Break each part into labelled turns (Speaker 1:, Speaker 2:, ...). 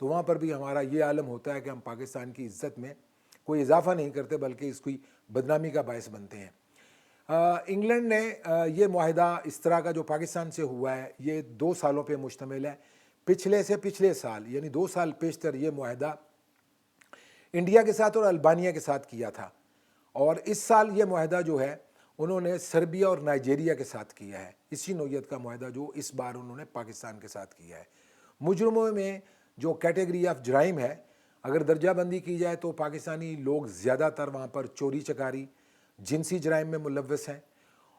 Speaker 1: تو وہاں پر بھی ہمارا یہ عالم ہوتا ہے کہ ہم پاکستان کی عزت میں کوئی اضافہ نہیں کرتے بلکہ اس کی بدنامی کا باعث بنتے ہیں۔ انگلینڈ نے یہ معاہدہ اس طرح کا جو پاکستان سے ہوا ہے یہ 2 سالوں پہ مشتمل ہے۔ پچھلے سے پچھلے سال یعنی 2 سال پیشتر یہ معاہدہ انڈیا کے ساتھ اور البانیہ کے ساتھ کیا تھا، اور اس سال یہ معاہدہ جو ہے انہوں نے سربیا اور نائجیریا کے ساتھ کیا ہے۔ اسی نوعیت کا معاہدہ جو اس بار انہوں نے پاکستان کے ساتھ کیا ہے۔ مجرموں میں جو کیٹیگری آف جرائم ہے اگر درجہ بندی کی جائے تو پاکستانی لوگ زیادہ تر وہاں پر چوری چکاری، جنسی جرائم میں ملوث ہیں،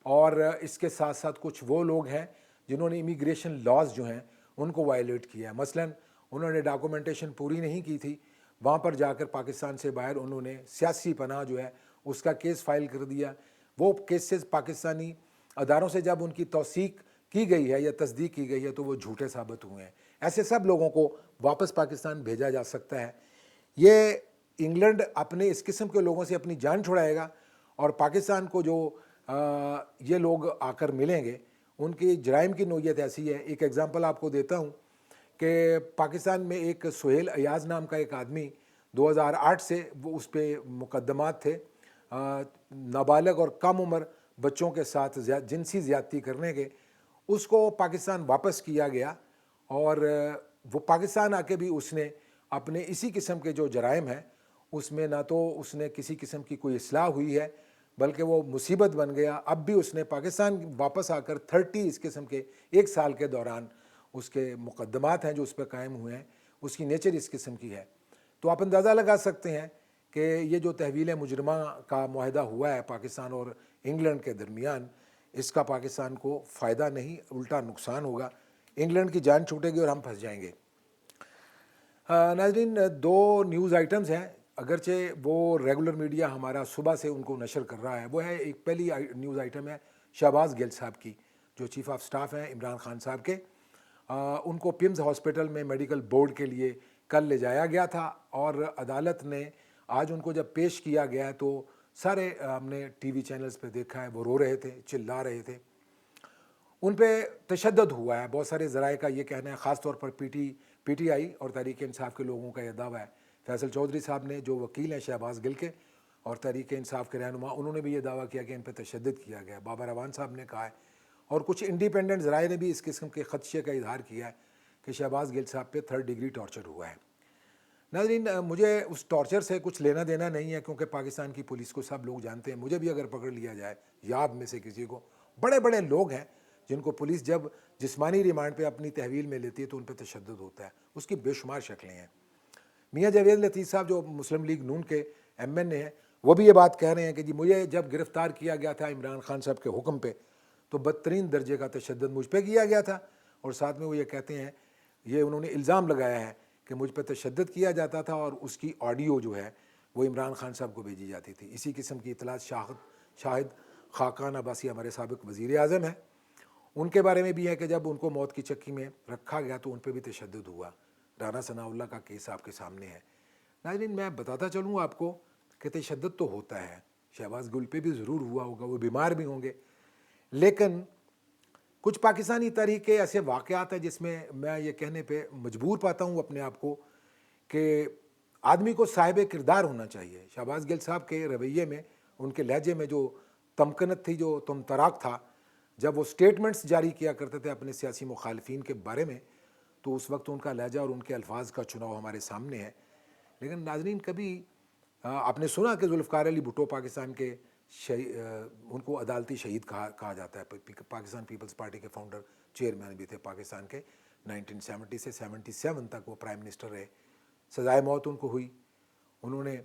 Speaker 1: اور اس کے ساتھ ساتھ کچھ وہ لوگ ہیں جنہوں نے امیگریشن لاز جو ہیں ان کو وائلیٹ کیا ہے۔ مثلا انہوں نے ڈاکومنٹیشن پوری نہیں کی تھی، وہاں پر جا کر پاکستان سے باہر انہوں نے سیاسی پناہ جو ہے اس کا کیس فائل کر دیا۔ وہ کیسز پاکستانی اداروں سے جب ان کی توثیق کی گئی ہے یا تصدیق کی گئی ہے تو وہ جھوٹے ثابت ہوئے ہیں۔ ایسے سب لوگوں کو واپس پاکستان بھیجا جا سکتا ہے۔ یہ انگلینڈ اپنے اس قسم کے لوگوں سے اپنی جان چھڑائے گا، اور پاکستان کو جو یہ لوگ آ کر ملیں گے ان کی جرائم کی نوعیت ایسی ہے۔ ایک ایگزامپل آپ کو دیتا ہوں کہ پاکستان میں ایک سہیل ایاز نام کا ایک آدمی 2008 سے وہ اس پہ مقدمات تھے نابالغ اور کم عمر بچوں کے ساتھ جنسی زیادتی کرنے کے، اس کو پاکستان واپس کیا گیا، اور وہ پاکستان آ کے بھی اس نے اپنے اسی قسم کے جو جرائم ہیں اس میں نہ تو اس نے کسی قسم کی کوئی اصلاح ہوئی ہے بلکہ وہ مصیبت بن گیا۔ اب بھی اس نے پاکستان واپس آ کر 30 اس قسم کے 1 سال کے دوران اس کے مقدمات ہیں جو اس پہ قائم ہوئے ہیں، اس کی نیچر اس قسم کی ہے۔ تو آپ اندازہ لگا سکتے ہیں کہ یہ جو تحویل مجرمہ کا معاہدہ ہوا ہے پاکستان اور انگلینڈ کے درمیان، اس کا پاکستان کو فائدہ نہیں الٹا نقصان ہوگا۔ انگلینڈ کی جان چھوٹے گی اور ہم پھنس جائیں گے۔ ناظرین، 2 نیوز آئٹمز ہیں اگرچہ وہ ریگولر میڈیا ہمارا صبح سے ان کو نشر کر رہا ہے۔ وہ ہے ایک پہلی نیوز آئٹم ہے شہباز گل صاحب کی جو چیف آف سٹاف ہیں عمران خان صاحب کے۔ ان کو پیمز ہاسپٹل میں میڈیکل بورڈ کے لیے کل لے جایا گیا تھا، اور عدالت نے آج ان کو جب پیش کیا گیا ہے تو سارے ہم نے ٹی وی چینلز پہ دیکھا ہے وہ رو رہے تھے، چلا رہے تھے، ان پہ تشدد ہوا ہے۔ بہت سارے ذرائع کا یہ کہنا ہے، خاص طور پر پی ٹی آئی اور تحریک انصاف کے لوگوں کا یہ دعویٰ ہے۔ فیصل چودھری صاحب نے جو وکیل ہیں شہباز گل کے اور تحریک انصاف کے رہنما، انہوں نے بھی یہ دعویٰ کیا کہ ان پہ تشدد کیا گیا۔ بابا روان صاحب نے کہا ہے، اور کچھ انڈیپینڈنٹ ذرائع نے بھی اس قسم کے خدشے کا اظہار کیا ہے کہ شہباز گل صاحب پہ 3rd ڈگری ٹارچر ہوا ہے۔ ناظرین، مجھے اس ٹارچر سے کچھ لینا دینا نہیں ہے کیونکہ پاکستان کی پولیس کو سب لوگ جانتے ہیں۔ مجھے بھی اگر پکڑ لیا جائے یا آپ میں سے کسی کو، بڑے بڑے لوگ ہیں جن کو پولیس جب جسمانی ریمانڈ پہ اپنی تحویل میں لیتی ہے تو ان پہ تشدد ہوتا ہے، اس کی بے شمار شکلیں ہیں۔ میاں جاوید لطیف صاحب جو مسلم لیگ نون کے MN ہیں وہ بھی یہ بات کہہ رہے ہیں کہ جی مجھے جب گرفتار کیا گیا تھا عمران خان صاحب کے حکم پہ تو بدترین درجے کا تشدد مجھ پہ کیا گیا تھا، اور ساتھ میں وہ یہ کہتے ہیں، یہ انہوں نے الزام لگایا ہے کہ مجھ پہ تشدد کیا جاتا تھا، اور اس کی آڈیو جو ہے وہ عمران خان صاحب کو بھیجی جاتی تھی۔ اسی قسم کی اطلاعات شاہد خاقان عباسی ہمارے سابق وزیر اعظم ہیں، ان کے بارے میں بھی ہے کہ جب ان کو موت کی چکی میں رکھا گیا تو ان پہ بھی تشدد ہوا۔ رانا ثناء اللہ کا کیس آپ کے سامنے ہے۔ ناظرین، میں بتاتا چلوں آپ کو کہ تشدد تو ہوتا ہے، شہباز گل پہ بھی ضرور ہوا ہوگا، وہ بیمار بھی ہوں گے، لیکن کچھ پاکستانی تاریخ کے ایسے واقعات ہیں جس میں میں یہ کہنے پہ مجبور پاتا ہوں اپنے آپ کو کہ آدمی کو صاحب کردار ہونا چاہیے۔ شہباز گل صاحب کے رویے میں، ان کے لہجے میں جو تمکنت تھی، جو تراک تھا، جب وہ سٹیٹمنٹس جاری کیا کرتے تھے اپنے سیاسی مخالفین کے بارے میں تو اس وقت ان کا لہجہ اور ان کے الفاظ کا چناؤ ہمارے سامنے ہے۔ لیکن ناظرین، کبھی آپ نے سنا کہ ذوالفقار علی بھٹو پاکستان کے ان کو عدالتی شہید کہا جاتا ہے، پاکستان پیپلز پارٹی کے فاؤنڈر چیئرمین بھی تھے پاکستان کے، 1970 سے 77 تک وہ پرائم منسٹر رہے، سزائے موت ان کو ہوئی۔ انہوں نے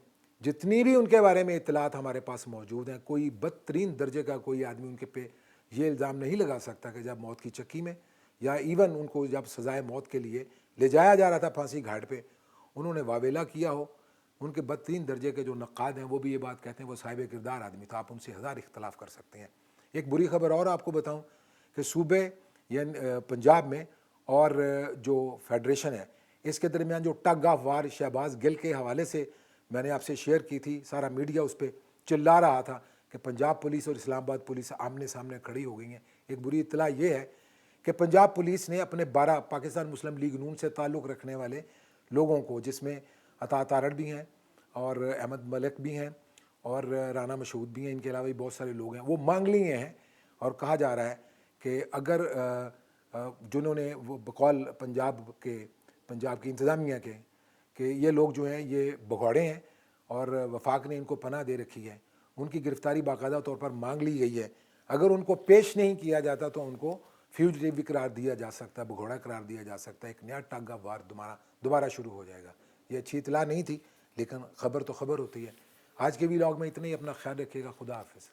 Speaker 1: جتنی بھی ان کے بارے میں اطلاعات ہمارے پاس موجود ہیں، کوئی بدترین درجے کا کوئی آدمی ان کے پہ یہ الزام نہیں لگا سکتا کہ جب موت کی چکی میں یا ایون ان کو جب سزائے موت کے لیے لے جایا جا رہا تھا پھانسی گھاٹ پہ، انہوں نے واویلا کیا ہو۔ ان کے بدترین درجے کے جو نقاد ہیں وہ بھی یہ بات کہتے ہیں وہ صاحب کردار آدمی تھا۔ آپ ان سے ہزار اختلاف کر سکتے ہیں۔ ایک بری خبر اور آپ کو بتاؤں کہ صوبے یعنی پنجاب میں اور جو فیڈریشن ہے اس کے درمیان جو ٹگ آف وار شہباز گل کے حوالے سے میں نے آپ سے شیئر کی تھی، سارا میڈیا اس پہ چلا رہا تھا کہ پنجاب پولیس اور اسلام آباد پولیس آمنے سامنے کھڑی ہو گئی ہیں۔ ایک بری اطلاع یہ ہے کہ پنجاب پولیس نے اپنے 12 پاکستان مسلم لیگ نون سے تعلق رکھنے والے لوگوں کو، جس میں عطا تارڑ بھی ہیں اور احمد ملک بھی ہیں اور رانا مشہود بھی ہیں، ان کے علاوہ بھی بہت سارے لوگ ہیں، وہ مانگ لیے ہیں. اور کہا جا رہا ہے کہ اگر جنہوں نے وہ بقول پنجاب کی انتظامیہ کے کہ یہ لوگ جو ہیں یہ بگوڑے ہیں اور وفاق نے ان کو پناہ دے رکھی ہے، ان کی گرفتاری باقاعدہ طور پر مانگ لی گئی ہے. اگر ان کو پیش نہیں کیا جاتا تو ان کو فیوجیٹیو بھی قرار دیا جا سکتا ہے، بگھوڑا قرار دیا جا سکتا ہے. ایک نیا ٹاگا وار دوبارہ شروع ہو جائے گا. یہ اچھی اطلاع نہیں تھی لیکن خبر تو خبر ہوتی ہے. آج کے ویلاگ میں اتنا ہی. اپنا خیال رکھیے گا. خدا حافظ.